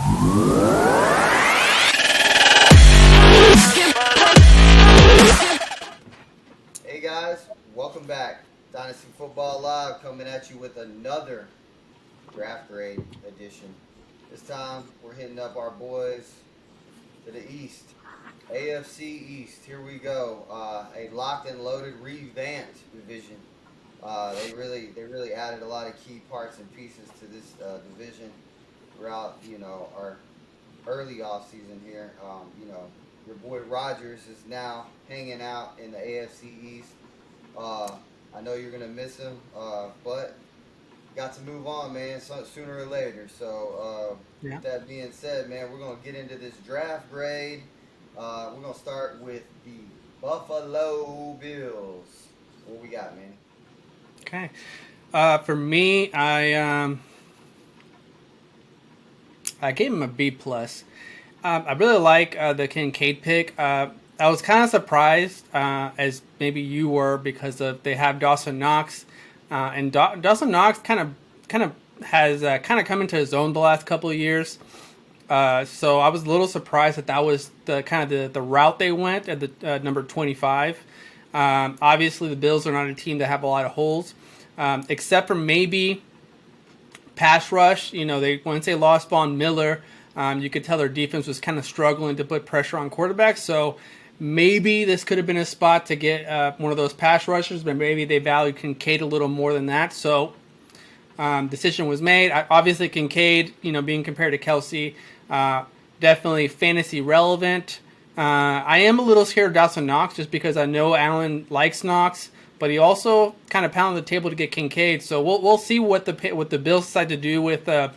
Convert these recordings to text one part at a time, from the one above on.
Hey guys, welcome back. Dynasty Football Live coming at you with another draft grade edition. This time we're hitting up our boys to the East. AFC East, here we go. A locked and loaded, revamped division. They really added a lot of key parts and pieces to this division throughout our early off season here. Your boy Rogers is now hanging out in the AFC East. I know you're gonna miss him, but got to move on, man. Sooner or later. So Yeah. with that being said, man, we're gonna get into this draft grade. We're gonna start with the Buffalo Bills. What we got, man? Okay. For me, I gave him a B plus. I really like the Kincaid pick. I was kind of surprised, as maybe you were, because they have Dawson Knox, and Dawson Knox kind of has kind of come into his own the last couple of years. So I was a little surprised that was the kind of the route they went at the number 25. Obviously, the Bills are not a team that have a lot of holes, except for maybe pass rush. Once they lost Von Miller, you could tell their defense was kind of struggling to put pressure on quarterbacks. So maybe this could have been a spot to get one of those pass rushers, but maybe they valued Kincaid a little more than that. So decision was made. Obviously, Kincaid, being compared to Kelsey, definitely fantasy relevant. I am a little scared of Dawson Knox just because I know Allen likes Knox, but he also kind of pounded the table to get Kincaid. So we'll see what the Bills decide to do with the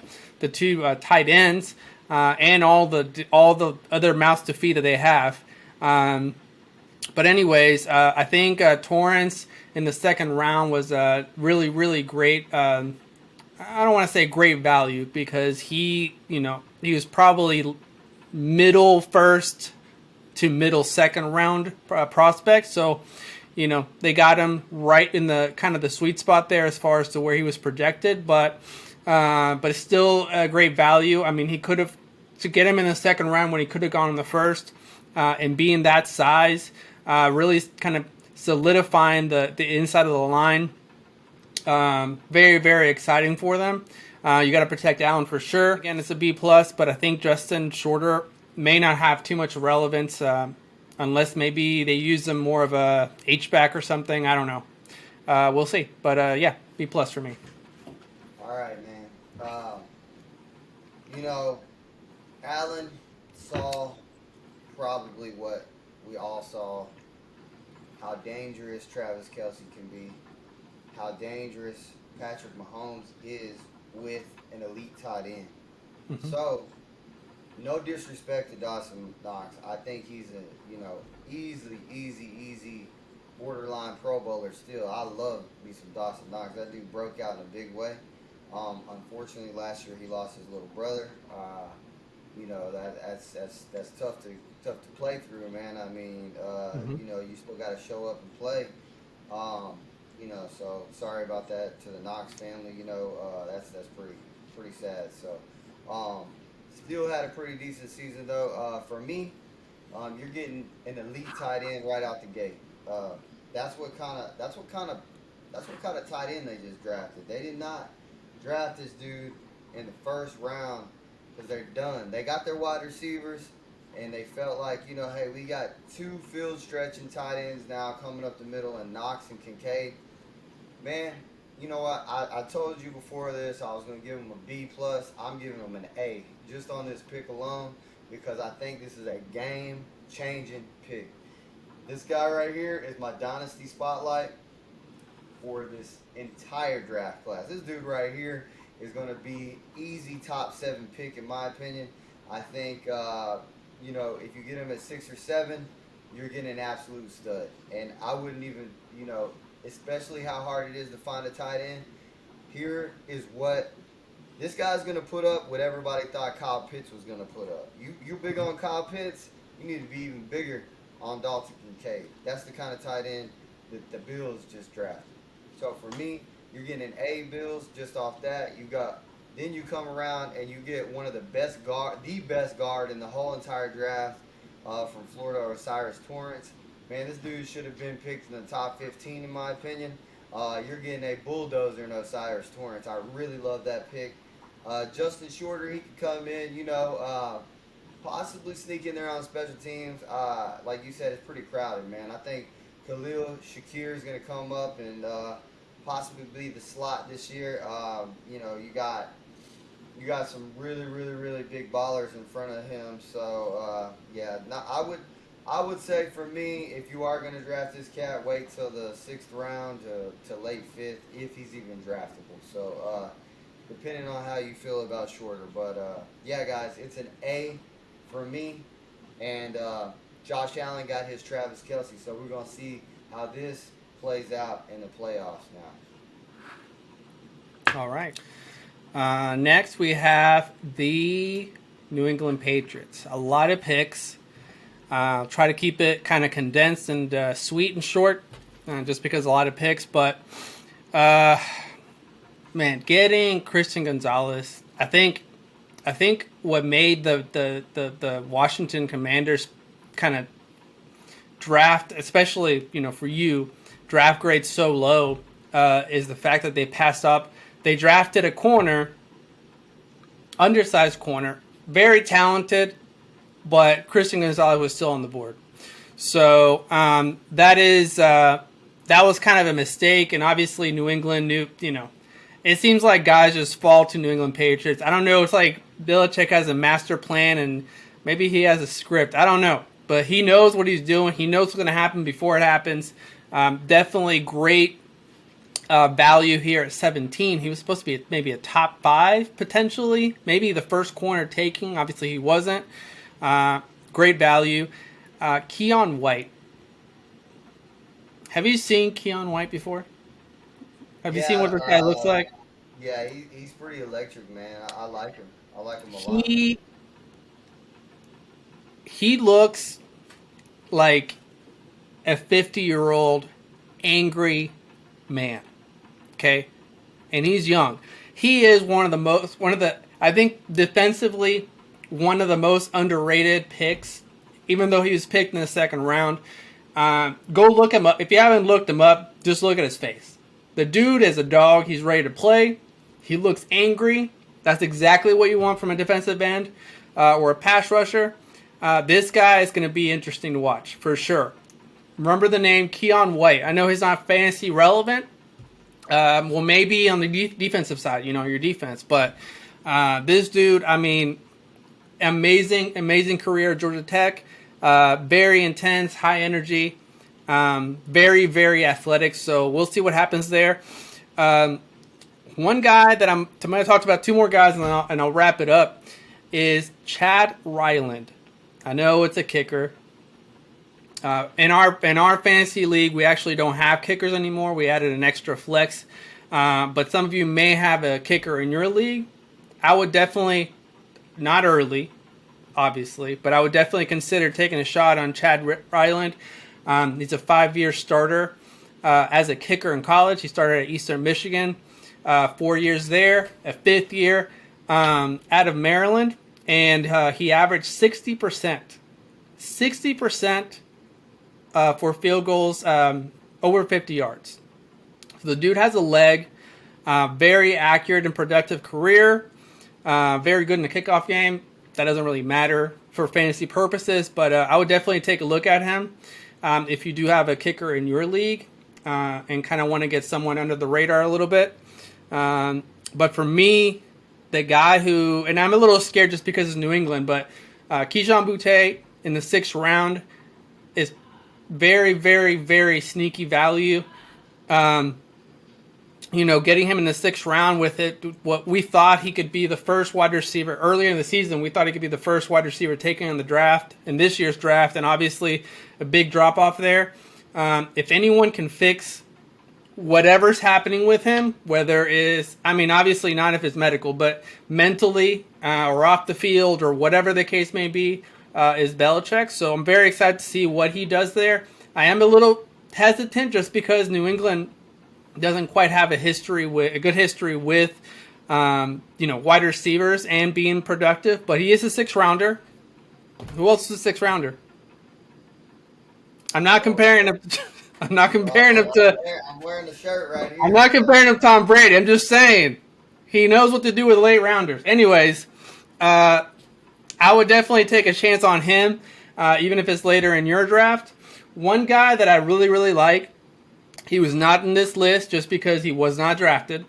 two tight ends and all the other mouths to feed that they have. But anyways, I think Torrance in the second round was really, really great. I don't want to say great value because he was probably middle first to middle second round prospect. So, they got him right in the kind of the sweet spot there as far as to where he was projected, but it's still a great value. I mean, he could have, to get him in the second round when he could have gone in the first, and being that size, really kind of solidifying the inside of the line. Very, very exciting for them. You got to protect Allen for sure. Again, it's a B plus, but I think Justin Shorter may not have too much relevance unless maybe they use him more of a H-back or something. I don't know. We'll see. But yeah, B plus for me. All right, man. Allen saw probably what we all saw, how dangerous Travis Kelsey can be, how dangerous Patrick Mahomes is with an elite tight end. Mm-hmm. So, no disrespect to Dawson Knox. I think he's a easy borderline Pro Bowler still. I love me some Dawson Knox. That dude broke out in a big way. Unfortunately, last year he lost his little brother. That's tough to play through, man. I mean, you still got to show up and play. So sorry about that to the Knox family. That's pretty sad. So, still had a pretty decent season though. For me, you're getting an elite tight end right out the gate. That's what kind of tight end they just drafted. They did not draft this dude in the first round because they're done. They got their wide receivers, and they felt like, hey, we got two field stretching tight ends now coming up the middle, and Knox and Kincaid. Man, you know what? I told you before this I was going to give him a B plus. I'm giving him an A just on this pick alone because I think this is a game-changing pick. This guy right here is my Dynasty spotlight for this entire draft class. This dude right here is going to be easy top 7 pick in my opinion. I think, if you get him at 6 or 7, you're getting an absolute stud. And I wouldn't even, especially how hard it is to find a tight end. Here is what this guy's going to put up what everybody thought Kyle Pitts was going to put up. You big on Kyle Pitts, you need to be even bigger on Dalton Kincaid. That's the kind of tight end that the Bills just drafted. So for me, you're getting an A Bills just off that. You got Then you come around and you get one of the best guard in the whole entire draft from Florida, Osiris Torrance. Man, this dude should have been picked in the top 15 in my opinion. You're getting a bulldozer in Osiris Torrance. I really love that pick. Justin Shorter, he could come in, possibly sneak in there on special teams. Like you said, it's pretty crowded, man. I think Khalil Shakir is going to come up and possibly be the slot this year. You got some really, really, really big ballers in front of him. So I would say for me, if you are going to draft this cat, wait till the 6th round to late 5th if he's even draftable. So depending on how you feel about Shorter, but guys, it's an A for me. And Josh Allen got his Travis Kelce, so we're going to see how this plays out in the playoffs now. All right. Next, we have the New England Patriots. A lot of picks. Try to keep it kind of condensed and sweet and short, just because a lot of picks. But, man, getting Christian Gonzalez, I think what made the Washington Commanders kind of draft, especially for you, draft grade so low, is the fact that they passed up. They drafted a corner, undersized corner, very talented, but Christian Gonzalez was still on the board. So that was kind of a mistake, and obviously New England knew, it seems like guys just fall to New England Patriots. I don't know, it's like Belichick has a master plan, and maybe he has a script. I don't know, but he knows what he's doing. He knows what's going to happen before it happens. Definitely great value here at 17. He was supposed to be maybe a top 5 potentially, maybe the first corner taking. Obviously he wasn't. Great value. Keon White. Have you seen Keon White before? Have you seen what this guy looks like? Yeah, he's pretty electric, man. I like him. I like him a lot. He looks like a 50-year-old angry man. Okay? And he's young. He is I think defensively, one of the most underrated picks, even though he was picked in the 2nd round. Go look him up. If you haven't looked him up, just look at his face. The dude is a dog. He's ready to play. He looks angry. That's exactly what you want from a defensive end or a pass rusher. This guy is going to be interesting to watch, for sure. Remember the name Keon White. I know he's not fantasy relevant. Well, maybe on the defensive side, your defense. But this dude, amazing career at Georgia Tech. Very intense, high energy. Very, very athletic. So we'll see what happens there. One guy that I'm going to talk about, 2 more guys, and I'll wrap it up, is Chad Ryland. I know it's a kicker. In our fantasy league, we actually don't have kickers anymore. We added an extra flex. But some of you may have a kicker in your league. I would definitely, not early, obviously, but I would definitely consider taking a shot on Chad Ryland. He's a 5-year starter as a kicker in college. He started at Eastern Michigan, 4 years there, a 5th year out of Maryland, and he averaged 60%. 60% for field goals over 50 yards. So the dude has a leg, very accurate and productive career, very good in the kickoff game. That doesn't really matter for fantasy purposes, but I would definitely take a look at him if you do have a kicker in your league and kind of want to get someone under the radar a little bit. But for me, the guy who, and I'm a little scared just because it's New England, but Keyshawn Boutte in the 6th round is very, very, very sneaky value. Getting him in the 6th round with what we thought he could be the first wide receiver earlier in the season. We thought he could be the first wide receiver taken in the draft, in this year's draft, and obviously a big drop off there. If anyone can fix whatever's happening with him, obviously not if it's medical, but mentally or off the field or whatever the case may be, is Belichick. So I'm very excited to see what he does there. I am a little hesitant just because New England doesn't quite have a good history with wide receivers and being productive, but he is a 6th-rounder. Who else is a 6th-rounder? I'm not comparing him. I'm not comparing him to. I'm wearing the shirt right here. I'm not comparing him to Tom Brady. I'm just saying he knows what to do with late rounders. Anyways, I would definitely take a chance on him, even if it's later in your draft. One guy that I really, really like, he was not in this list just because he was not drafted.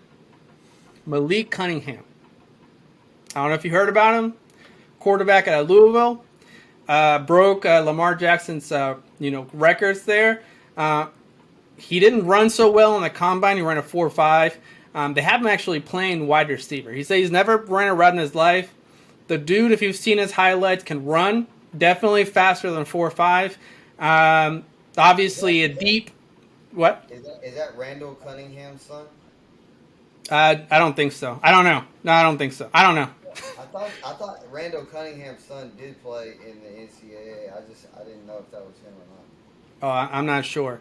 Malik Cunningham. I don't know if you heard about him. Quarterback out of Louisville. Broke Lamar Jackson's records there. He didn't run so well in the combine. He ran a 4.5. They have him actually playing wide receiver. He said he's never ran a route in his life. The dude, if you've seen his highlights, can run. Definitely faster than 4.5. Obviously a deep. What? Is that Randall Cunningham's son? I don't think so. I don't know. No, I don't think so. I don't know. I thought Randall Cunningham's son did play in the NCAA. I didn't know if that was him or Oh, not. I'm not sure.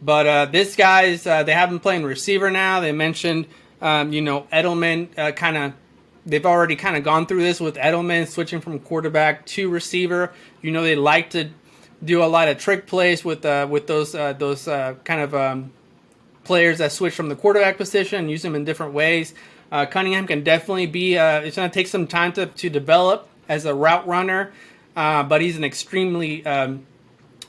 But this guy's, they have him playing receiver now. They mentioned, Edelman they've already kind of gone through this with Edelman switching from quarterback to receiver. They like to do a lot of trick plays with those players that switch from the quarterback position and use them in different ways. Cunningham can definitely be, it's going to take some time to develop as a route runner, but he's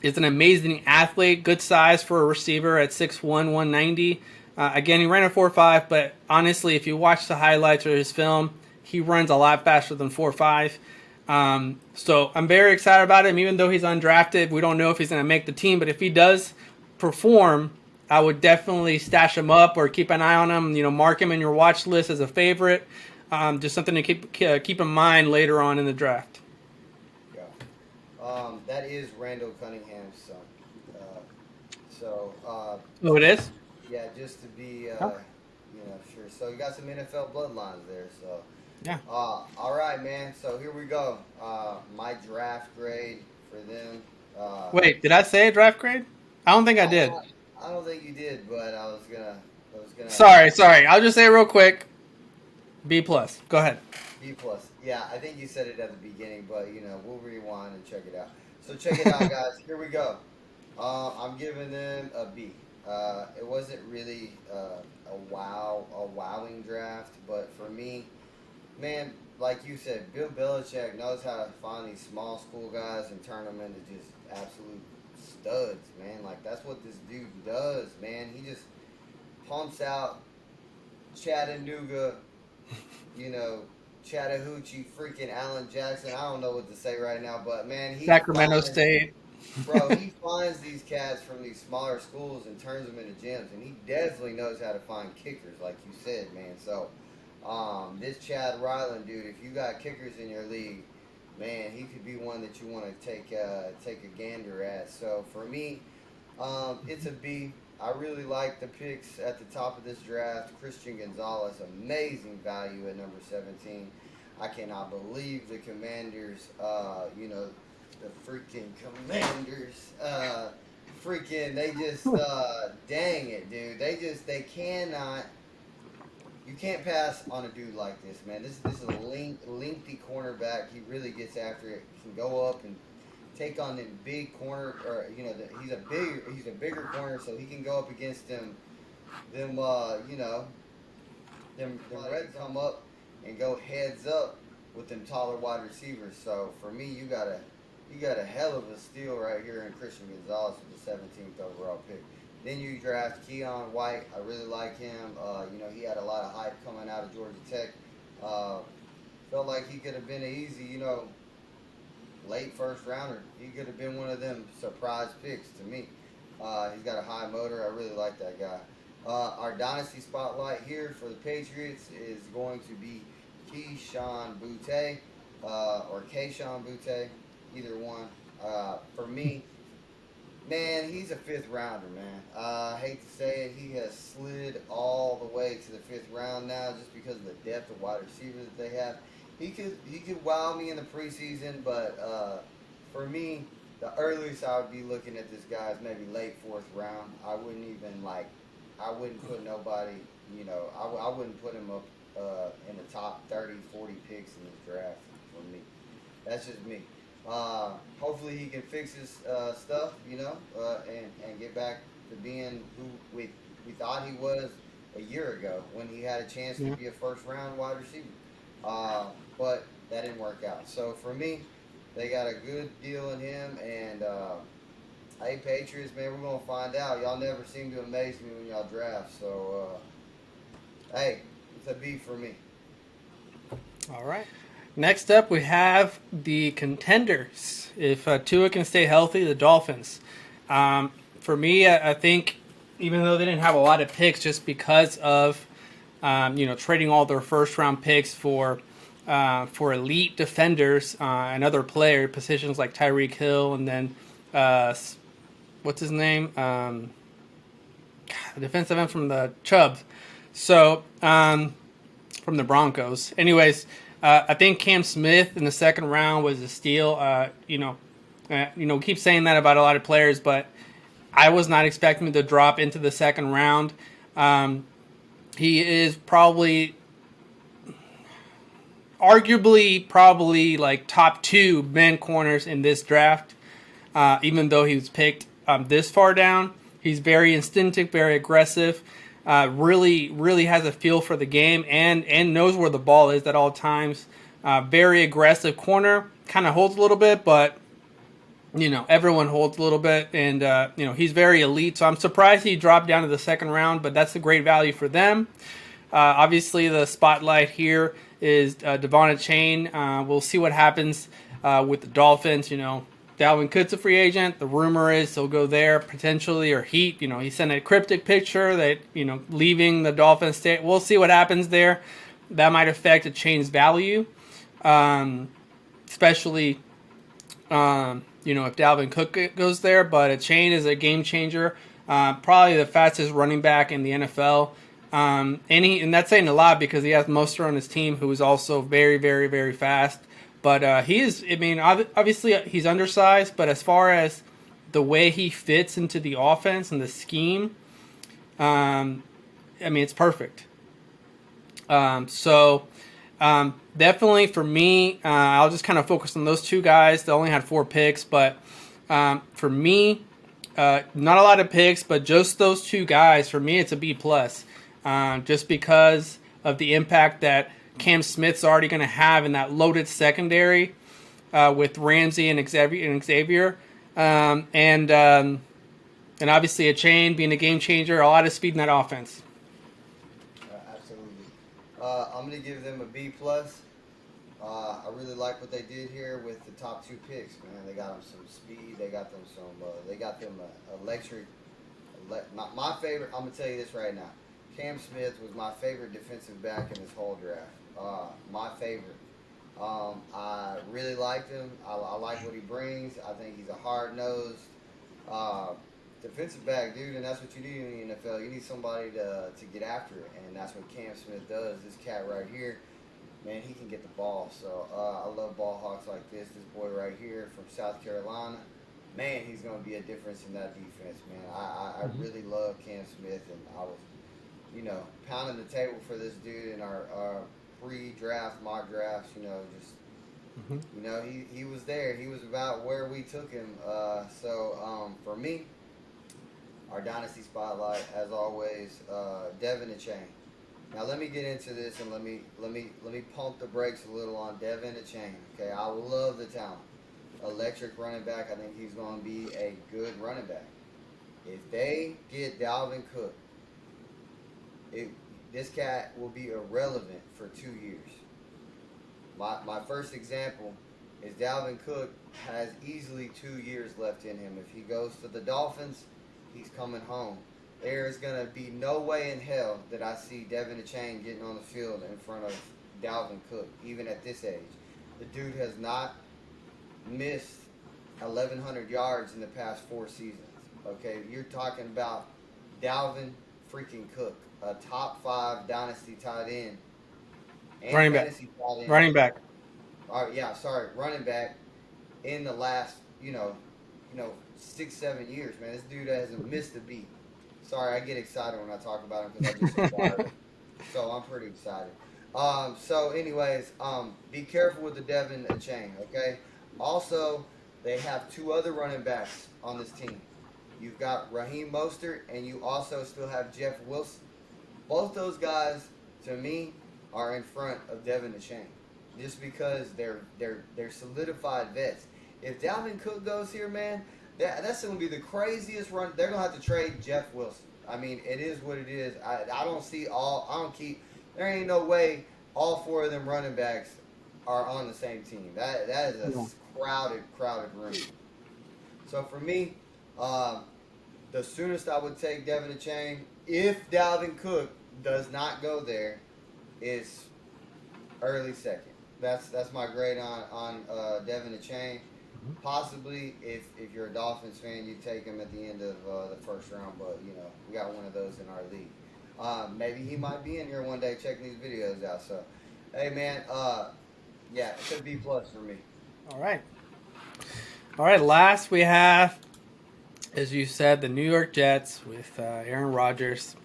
is an amazing athlete, good size for a receiver at 6'1", 190. Again, he ran a 4.5, but honestly, if you watch the highlights or his film, he runs a lot faster than 4.5. So I'm very excited about him, even though he's undrafted. We don't know if he's going to make the team, but if he does perform, I would definitely stash him up or keep an eye on him. Mark him in your watch list as a favorite. Just something to keep in mind later on in the draft. Yeah, that is Randall Cunningham's son. Oh, it is? Yeah, just to be sure. So you got some NFL bloodlines there. So yeah. All right, man. So here we go. My draft grade for them. Wait, did I say a draft grade? I don't think I did. I don't think you did, but I was gonna. Sorry. I'll just say it real quick. B+. Go ahead. B+. Yeah, I think you said it at the beginning, but we'll rewind and check it out. So check it out, guys. Here we go. I'm giving them a B. It wasn't really a wowing draft, but for me, man, like you said, Bill Belichick knows how to find these small school guys and turn them into just absolute studs, man. Like, that's what this dude does, man. He just pumps out Chattanooga, Chattahoochee, freaking Allen Jackson. I don't know what to say right now, but, man, Sacramento State. Bro, he finds these cats from these smaller schools and turns them into gems, and he definitely knows how to find kickers, like you said, man. So, this Chad Ryland dude, if you got kickers in your league, man, he could be one that you want to take a gander at. So for me, it's a B. I really like the picks at the top of this draft. Christian Gonzalez, amazing value at number 17. I cannot believe the Commanders, the freaking Commanders, they just, dang it, dude. They cannot. You can't pass on a dude like this, man. This is a lengthy cornerback. He really gets after it. He can go up and take on the big corner, or he's a bigger corner, so he can go up against them Reds come up and go heads up with them taller wide receivers. So for me, you got a hell of a steal right here in Christian Gonzalez with the 17th overall pick. Then you draft Keon White. I really like him. He had a lot of hype coming out of Georgia Tech. Felt like he could have been an easy, late first rounder. He could have been one of them surprise picks to me. He's got a high motor. I really like that guy. Our dynasty spotlight here for the Patriots is going to be Keyshawn Boutte or Kayshawn Boutte, either one. For me, man, he's a 5th rounder, man. I hate to say it, he has slid all the way to the 5th round now just because of the depth of wide receivers that they have. He could wow me in the preseason, but for me, the earliest I would be looking at this guy is maybe late 4th round. I wouldn't put nobody, I wouldn't put him up in the top 30, 40 picks in this draft for me. That's just me. Hopefully he can fix his stuff, and get back to being who we thought he was a year ago when he had a chance to Yeah. be a first round wide receiver. But that didn't work out. So for me, they got a good deal in him. And hey, Patriots, man, we're gonna find out. Y'all never seem to amaze me when y'all draft. So hey, it's a B for me. All right. Next up, we have the contenders. If Tua can stay healthy, the Dolphins. For me, I think even though they didn't have a lot of picks, just because of trading all their first round picks for elite defenders and other player positions like Tyreek Hill, and then what's his name, defensive end from the Chubbs. So from the Broncos. Anyways, I think Cam Smith in the second round was a steal. We keep saying that about a lot of players, but I was not expecting him to drop into the second round. He is arguably like top 2 men corners in this draft. Even though he was picked this far down, he's very instinctive, very aggressive. Really has a feel for the game and knows where the ball is at all times. Very aggressive corner, kind of holds a little bit, but everyone holds a little bit, and he's very elite. So I'm surprised he dropped down to the second round, but that's a great value for them. Obviously, the spotlight here is Devon Chain. We'll see what happens with the Dolphins. Dalvin Cook's a free agent. The rumor is he'll go there potentially, or Heat. He sent a cryptic picture that leaving the Dolphins state. We'll see what happens there. That might affect a Chain's value, especially if Dalvin Cook goes there. But a Chain is a game changer. Probably the fastest running back in the NFL. And that's saying a lot because he has Mostert on his team, who is also very, very, very fast. But he is, obviously he's undersized, but as far as the way he fits into the offense and the scheme, it's perfect. Definitely for me, I'll just kind of focus on those two guys. They only had 4 picks, but for me, not a lot of picks, but just those 2 guys, for me, it's a B+. Just because of the impact that Cam Smith's already going to have in that loaded secondary with Ramsey and Xavier. And obviously a Chain being a game changer, a lot of speed in that offense. Absolutely. I'm going to give them a B+. I really like what they did here with the top 2 picks, man. They got them some speed. They got them electric. My favorite, I'm going to tell you this right now. Cam Smith was my favorite defensive back in this whole draft. My favorite. I really liked him. I like what he brings. I think he's a hard-nosed defensive back, dude, and that's what you need in the NFL. You need somebody to get after it, and that's what Cam Smith does. This cat right here, man, he can get the ball. So I love ball hawks like this. This boy right here from South Carolina, man, he's going to be a difference in that defense, man. I really love Cam Smith, and I was, pounding the table for this dude in our pre-draft mock drafts. He was there. He was about where we took him. For me, our dynasty spotlight, as always, Devin Achane. Now let me get into this and let me pump the brakes a little on Devin Achane. Okay, I love the talent. Electric running back. I think he's going to be a good running back. If they get Dalvin Cook, this cat will be irrelevant for 2 years. My first example is Dalvin Cook has easily 2 years left in him. If he goes to the Dolphins, he's coming home. There is going to be no way in hell that I see Devin Achane getting on the field in front of Dalvin Cook, even at this age. The dude has not missed 1,100 yards in the past 4 seasons. Okay, you're talking about Dalvin freaking Cook, a top 5 dynasty tight end. And Running back. tight end. Running back. Running back in the last, 6-7 years, man. This dude hasn't missed a beat. Sorry, I get excited when I talk about him because I just acquired him. So I'm pretty excited. So, anyways, be careful with the Devin chain, okay? Also, they have two other running backs on this team. You've got Raheem Mostert, and you also still have Jeff Wilson. Both those guys, to me, are in front of Devin Achane, just because they're solidified vets. If Dalvin Cook goes here, man, that's going to be the craziest run. They're going to have to trade Jeff Wilson. I mean, it is what it is. I don't see all. I don't keep. There ain't no way all four of them running backs are on the same team. That is a crowded room. So for me, the soonest I would take Devin Achane, if Dalvin Cook does not go there, is early second. That's my grade on Devin Achane. Possibly, if you're a Dolphins fan, you take him at the end of the first round. But we got one of those in our league. Maybe he might be in here one day checking these videos out. So, hey man, yeah, it's a B plus for me. All right. Last we have, as you said, the New York Jets with Aaron Rodgers.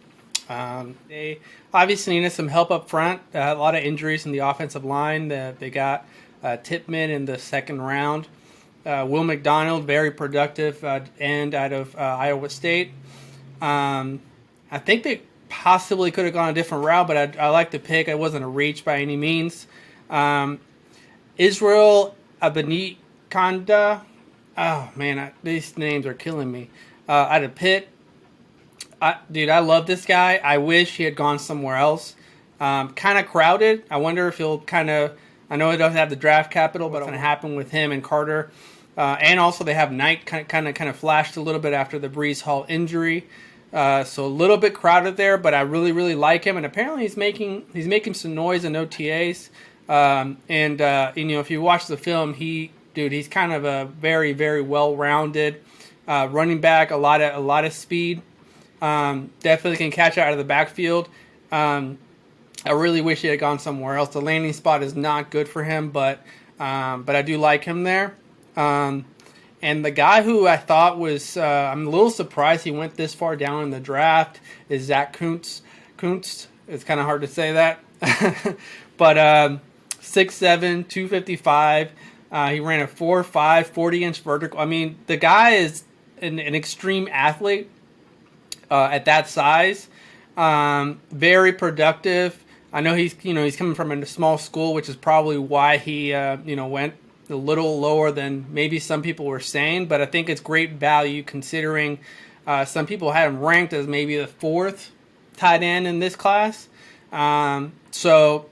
They obviously needed some help up front. A lot of injuries in the offensive line. They got Tippmann in the second round. Will McDonald, very productive end out of Iowa State. I think they possibly could have gone a different route, but I like the pick. It wasn't a reach by any means. Israel Abanikanda. Oh, man, these names are killing me. Out of Pitt. Dude, I love this guy. I wish he had gone somewhere else. Kind of crowded. I wonder if he'll kind of... I know he doesn't have the draft capital, but what's going to happen with him and Carter? And also they have Knight kind of flashed a little bit after the Brees Hall injury. So a little bit crowded there, but I really, really like him. And apparently he's making some noise in OTAs. If you watch the film, he's kind of a very, very well-rounded running back. A lot of speed. Definitely can catch out of the backfield. I really wish he had gone somewhere else. The landing spot is not good for him, but I do like him there. And the guy who I thought was, I'm a little surprised he went this far down in the draft, is Zach Kuntz. It's kind of hard to say that. But 6'7", 255. He ran a 4.5, 40-inch vertical. I mean, the guy is an extreme athlete at that size. Very productive. I know he's coming from a small school, which is probably why he went a little lower than maybe some people were saying. But I think it's great value considering some people had him ranked as maybe the fourth tight end in this class. So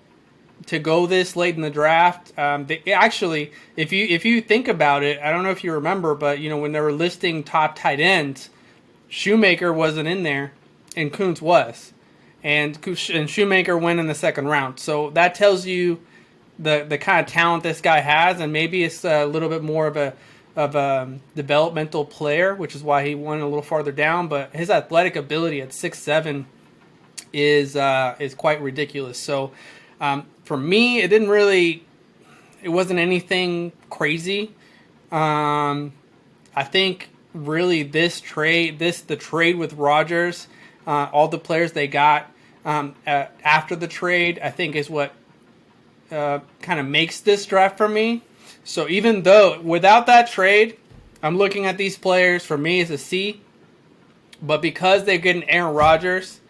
to go this late in the draft, actually, if you think about it, I don't know if you remember, but when they were listing top tight ends, Shoemaker wasn't in there, and Kuntz was. And Shoemaker went in the second round. So that tells you the kind of talent this guy has, and maybe it's a little bit more of a developmental player, which is why he went a little farther down. But his athletic ability at 6'7" is quite ridiculous. So for me, it wasn't anything crazy. I think really the trade with Rodgers. All the players they got after the trade, I think, is what kind of makes this draft for me. So even though without that trade, I'm looking at these players, for me, as a C. But because they're getting Aaron Rodgers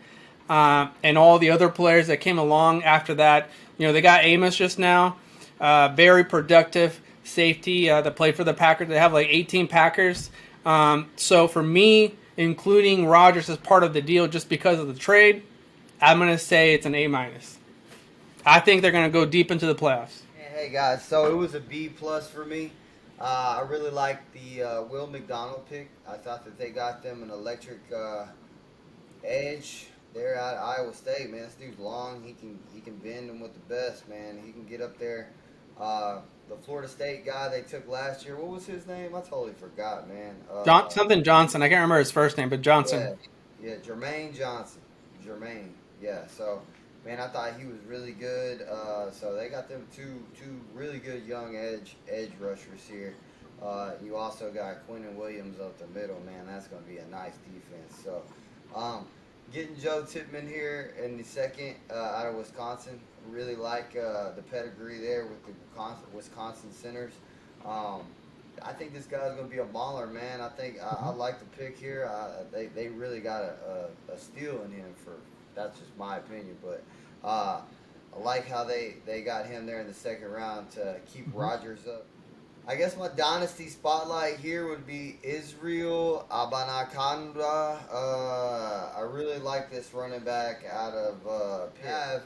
and all the other players that came along after that, they got Amos just now, very productive safety that played for the Packers. They have like 18 Packers. So for me, including Rodgers as part of the deal just because of the trade, I'm going to say it's an A-. I think they're going to go deep into the playoffs. Hey guys, so it was a B plus for me. I really liked the Will McDonald pick. I thought that they got them an electric edge there at Iowa State. Man, this dude's long. He can bend them with the best, man. He can get up there. The Florida State guy they took last year, what was his name? I totally forgot, man. Something Johnson. I can't remember his first name, but Johnson. Yeah, Jermaine Johnson. Yeah. So, man, I thought he was really good. So they got them two really good young edge rushers here. You also got Quentin Williams up the middle, man. That's going to be a nice defense. So, getting Joe Tippmann here in the second out of Wisconsin, really like the pedigree there with the Wisconsin Centers. I think this guy's going to be a mauler, man. I like the pick here. They really got a steal in him for that's just my opinion, but I like how they got him there in the second round to keep Rodgers up. I guess my dynasty spotlight here would be Israel Abanikanda. I really like this running back out of Pitt. You have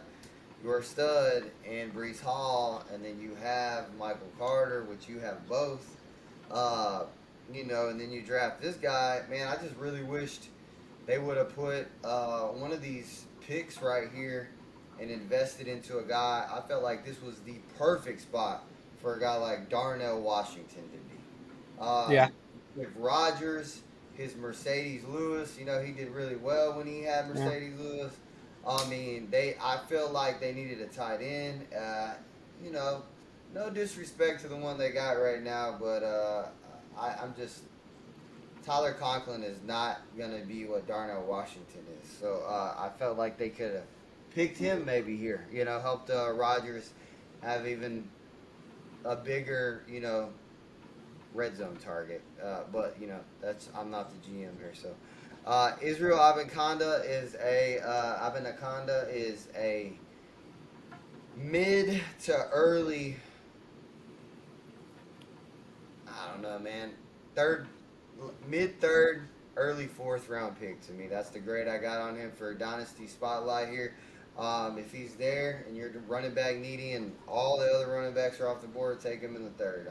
your stud and Brees Hall, and then you have Michael Carter, which you have both. And then you draft this guy. Man, I just really wished they would have put one of these picks right here and invested into a guy. I felt like this was the perfect spot for a guy like Darnell Washington to be. Yeah. With Rodgers, his Mercedes Lewis, he did really well when he had Mercedes Lewis. I feel like they needed a tight end. No disrespect to the one they got right now, but Tyler Conklin is not going to be what Darnell Washington is. So I felt like they could have picked him maybe here, helped Rodgers have even a bigger, red zone target. But I'm not the GM here. So Israel Abanikanda is a mid to early, I don't know, man, mid-third, early fourth round pick to me. That's the grade I got on him for Dynasty Spotlight here. If he's there and you're running back needy and all the other running backs are off the board, take him in the third.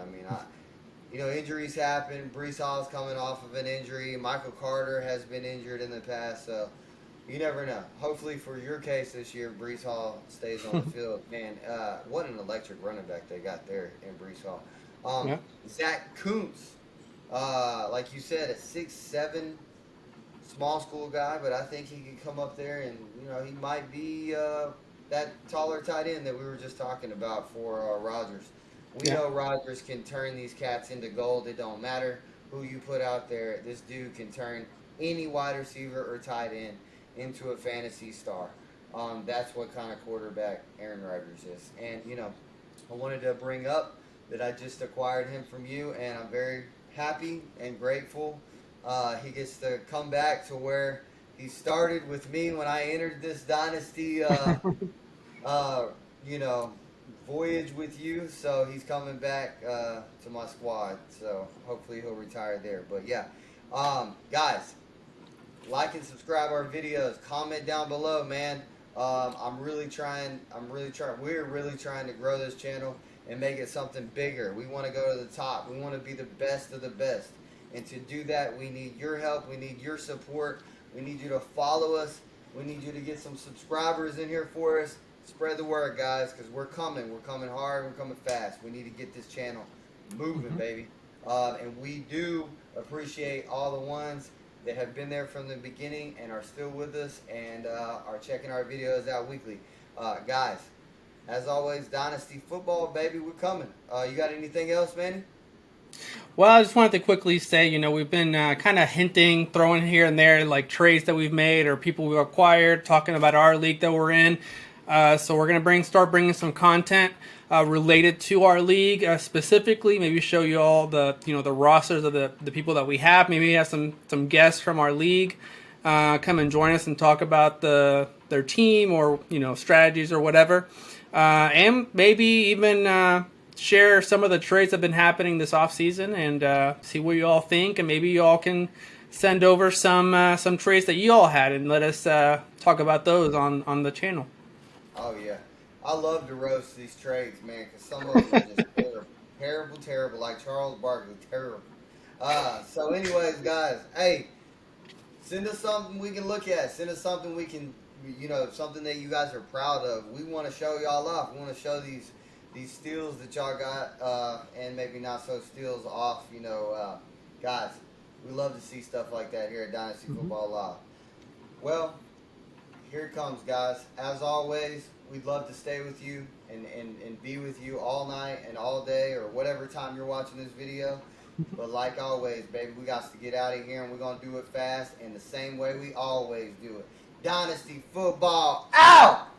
Injuries happen. Brees Hall's coming off of an injury. Michael Carter has been injured in the past, so you never know. Hopefully for your case this year, Brees Hall stays on the field. Man, what an electric running back they got there in Brees Hall. Zach Kuntz, like you said, a 6'7", small school guy, but I think he can come up there and, he might be that taller tight end that we were just talking about for Rodgers. We know Rodgers can turn these cats into gold. It don't matter who you put out there. This dude can turn any wide receiver or tight end into a fantasy star. That's what kind of quarterback Aaron Rodgers is. And, I wanted to bring up that I just acquired him from you, and I'm very happy and grateful. He gets to come back to where he started with me when I entered this dynasty, voyage with you. So he's coming back to my squad. So hopefully he'll retire there. But yeah, guys, like and subscribe our videos. Comment down below, man. We're really trying to grow this channel and make it something bigger. We want to go to the top. We want to be the best of the best. And to do that, we need your help. We need your support. We need you to follow us. We need you to get some subscribers in here for us. Spread the word, guys, because we're coming. We're coming hard. We're coming fast. We need to get this channel moving, baby. And we do appreciate all the ones that have been there from the beginning and are still with us and are checking our videos out weekly. Guys, as always, Dynasty Football, baby, we're coming. You got anything else, Manny? Well, I just wanted to quickly say, we've been kind of hinting, throwing here and there, like trades that we've made or people we've acquired, talking about our league that we're in. So we're going to start bringing some content related to our league specifically. Maybe show you all the rosters of the people that we have. Maybe have some guests from our league come and join us and talk about their team or strategies or whatever, and maybe even share some of the trades that have been happening this off season and see what you all think, and maybe you all can send over some trades that you all had and let us talk about those on the channel. Oh yeah, I love to roast these trades, man, because some of them are just terrible, like Charles Barkley, terrible. So anyways, guys, hey, send us something we can look at. Send us something we can, something that you guys are proud of. We want to show y'all off. We want to show these steals that y'all got, and maybe not so steals off. Guys, we love to see stuff like that here at Dynasty Football Live. Well, here it comes, guys. As always, we'd love to stay with you and be with you all night and all day or whatever time you're watching this video. But like always, baby, we got to get out of here, and we're going to do it fast in the same way we always do it. Dynasty Football out!